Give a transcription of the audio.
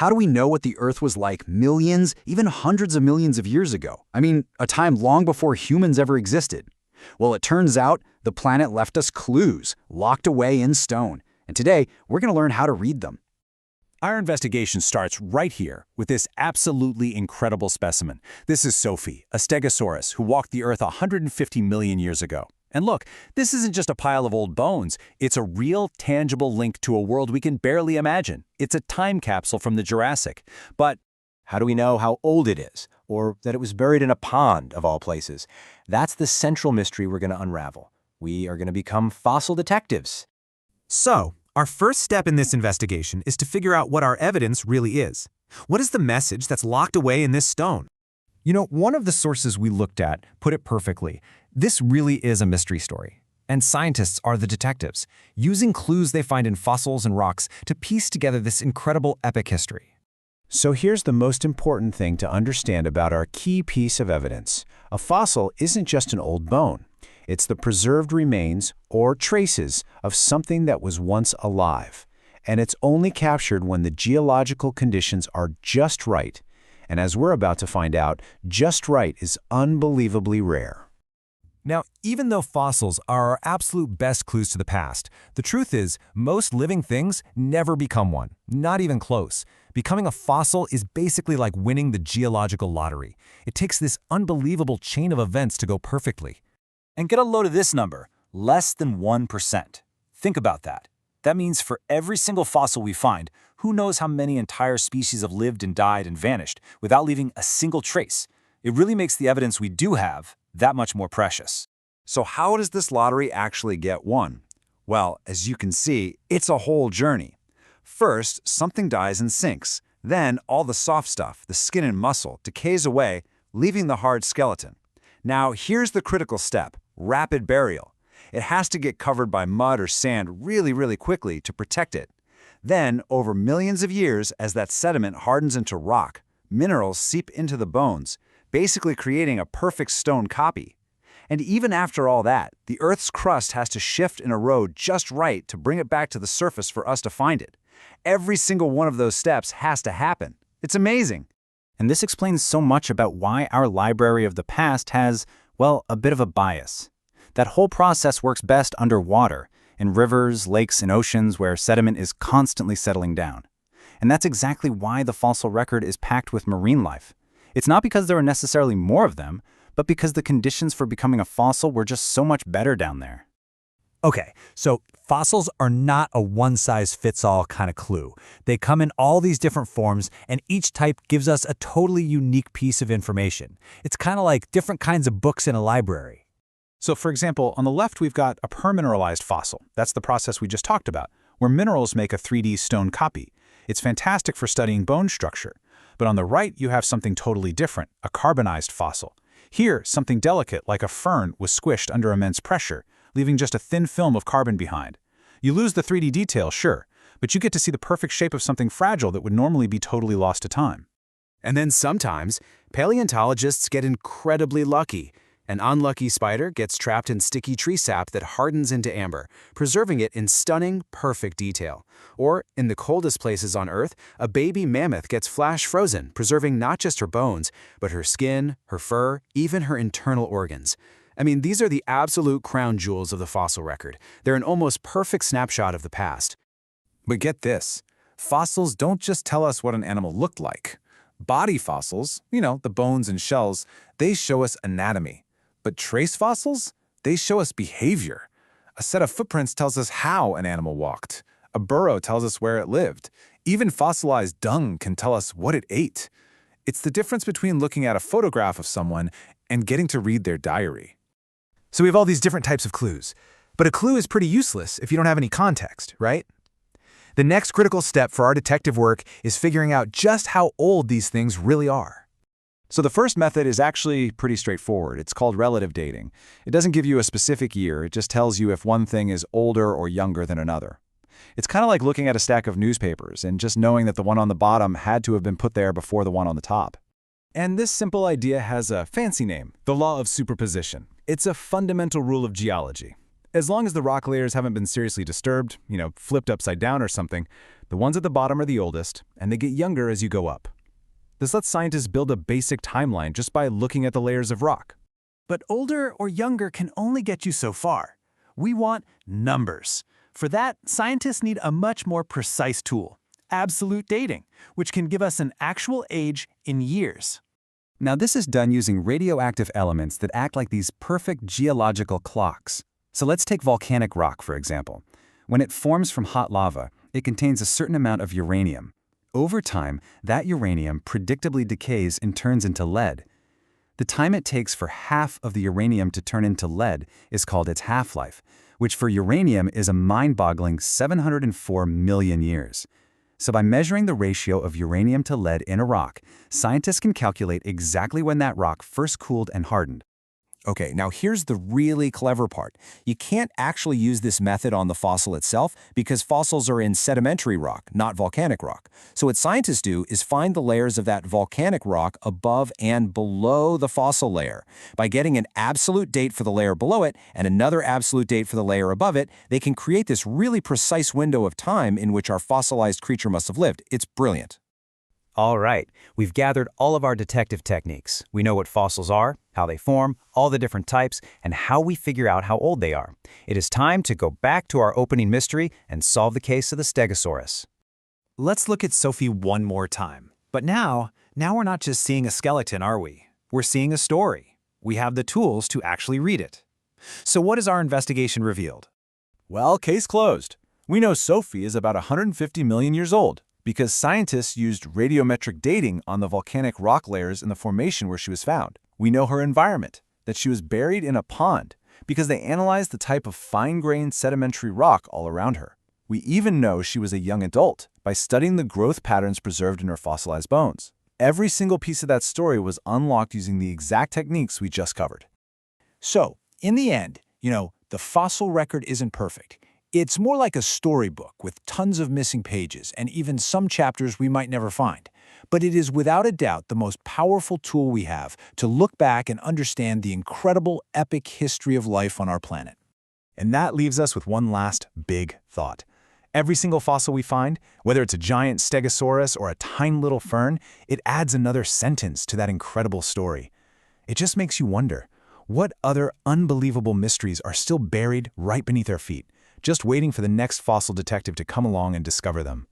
How do we know what the Earth was like millions, even hundreds of millions of years ago? I mean, a time long before humans ever existed. Well, it turns out the planet left us clues, locked away in stone. And today, we're going to learn how to read them. Our investigation starts right here with this absolutely incredible specimen. This is Sophie, a stegosaurus who walked the Earth 150 million years ago. And look, this isn't just a pile of old bones. It's a real, tangible link to a world we can barely imagine. It's a time capsule from the Jurassic. But how do we know how old it is, or that it was buried in a pond, of all places? That's the central mystery we're going to unravel. We are going to become fossil detectives. So, our first step in this investigation is to figure out what our evidence really is. What is the message that's locked away in this stone? You know, one of the sources we looked at put it perfectly. This really is a mystery story. And scientists are the detectives, using clues they find in fossils and rocks to piece together this incredible epic history. So here's the most important thing to understand about our key piece of evidence. A fossil isn't just an old bone. It's the preserved remains, or traces, of something that was once alive. And it's only captured when the geological conditions are just right. And as we're about to find out, just right is unbelievably rare. Now, even though fossils are our absolute best clues to the past, the truth is most living things never become one, not even close. Becoming a fossil is basically like winning the geological lottery. It takes this unbelievable chain of events to go perfectly. And get a load of this number, less than 1%. Think about that. That means for every single fossil we find, who knows how many entire species have lived and died and vanished without leaving a single trace. It really makes the evidence we do have that much more precious. So how does this lottery actually get won? Well, as you can see, it's a whole journey. First, something dies and sinks. Then, all the soft stuff, the skin and muscle, decays away, leaving the hard skeleton. Now, here's the critical step: rapid burial. It has to get covered by mud or sand really quickly to protect it. Then, over millions of years, as that sediment hardens into rock, minerals seep into the bones, basically creating a perfect stone copy. And even after all that, the Earth's crust has to shift and erode just right to bring it back to the surface for us to find it. Every single one of those steps has to happen. It's amazing. And this explains so much about why our library of the past has, well, a bit of a bias. That whole process works best underwater, in rivers, lakes, and oceans where sediment is constantly settling down. And that's exactly why the fossil record is packed with marine life. It's not because there are necessarily more of them, but because the conditions for becoming a fossil were just so much better down there. Okay, so fossils are not a one-size-fits-all kind of clue. They come in all these different forms, and each type gives us a totally unique piece of information. It's kind of like different kinds of books in a library. So, for example, on the left we've got a permineralized fossil. That's the process we just talked about, where minerals make a 3D stone copy. It's fantastic for studying bone structure. But on the right you have something totally different, a carbonized fossil. Here, something delicate like a fern was squished under immense pressure, leaving just a thin film of carbon behind. You lose the 3D detail, sure, but you get to see the perfect shape of something fragile that would normally be totally lost to time. And then sometimes, paleontologists get incredibly lucky. An unlucky spider gets trapped in sticky tree sap that hardens into amber, preserving it in stunning, perfect detail. Or, in the coldest places on Earth, a baby mammoth gets flash frozen, preserving not just her bones, but her skin, her fur, even her internal organs. I mean, these are the absolute crown jewels of the fossil record. They're an almost perfect snapshot of the past. But get this, fossils don't just tell us what an animal looked like. Body fossils, the bones and shells, they show us anatomy. But trace fossils, they show us behavior. A set of footprints tells us how an animal walked. A burrow tells us where it lived. Even fossilized dung can tell us what it ate. It's the difference between looking at a photograph of someone and getting to read their diary. So we have all these different types of clues. But a clue is pretty useless if you don't have any context, right? The next critical step for our detective work is figuring out just how old these things really are. So the first method is actually pretty straightforward. It's called relative dating. It doesn't give you a specific year. It just tells you if one thing is older or younger than another. It's kind of like looking at a stack of newspapers and just knowing that the one on the bottom had to have been put there before the one on the top. And this simple idea has a fancy name, the law of superposition. It's a fundamental rule of geology. As long as the rock layers haven't been seriously disturbed, flipped upside down or something, the ones at the bottom are the oldest, and they get younger as you go up. This lets scientists build a basic timeline just by looking at the layers of rock. But older or younger can only get you so far. We want numbers. For that, scientists need a much more precise tool, absolute dating, which can give us an actual age in years. Now, this is done using radioactive elements that act like these perfect geological clocks. So let's take volcanic rock, for example. When it forms from hot lava, it contains a certain amount of uranium. Over time, that uranium predictably decays and turns into lead. The time it takes for half of the uranium to turn into lead is called its half-life, which for uranium is a mind-boggling 704 million years. So by measuring the ratio of uranium to lead in a rock, scientists can calculate exactly when that rock first cooled and hardened. Okay, now here's the really clever part. You can't actually use this method on the fossil itself because fossils are in sedimentary rock, not volcanic rock. So what scientists do is find the layers of that volcanic rock above and below the fossil layer. By getting an absolute date for the layer below it and another absolute date for the layer above it, they can create this really precise window of time in which our fossilized creature must have lived. It's brilliant. All right, we've gathered all of our detective techniques. We know what fossils are, how they form, all the different types, and how we figure out how old they are. It is time to go back to our opening mystery and solve the case of the Stegosaurus. Let's look at Sophie one more time. But now we're not just seeing a skeleton, are we? We're seeing a story. We have the tools to actually read it. So what has our investigation revealed? Well, case closed. We know Sophie is about 150 million years old because scientists used radiometric dating on the volcanic rock layers in the formation where she was found. We know her environment, that she was buried in a pond, because they analyzed the type of fine-grained sedimentary rock all around her. We even know she was a young adult by studying the growth patterns preserved in her fossilized bones. Every single piece of that story was unlocked using the exact techniques we just covered. So, in the end, the fossil record isn't perfect. It's more like a storybook with tons of missing pages and even some chapters we might never find. But it is without a doubt the most powerful tool we have to look back and understand the incredible, epic history of life on our planet. And that leaves us with one last big thought. Every single fossil we find, whether it's a giant stegosaurus or a tiny little fern, it adds another sentence to that incredible story. It just makes you wonder, what other unbelievable mysteries are still buried right beneath our feet, just waiting for the next fossil detective to come along and discover them?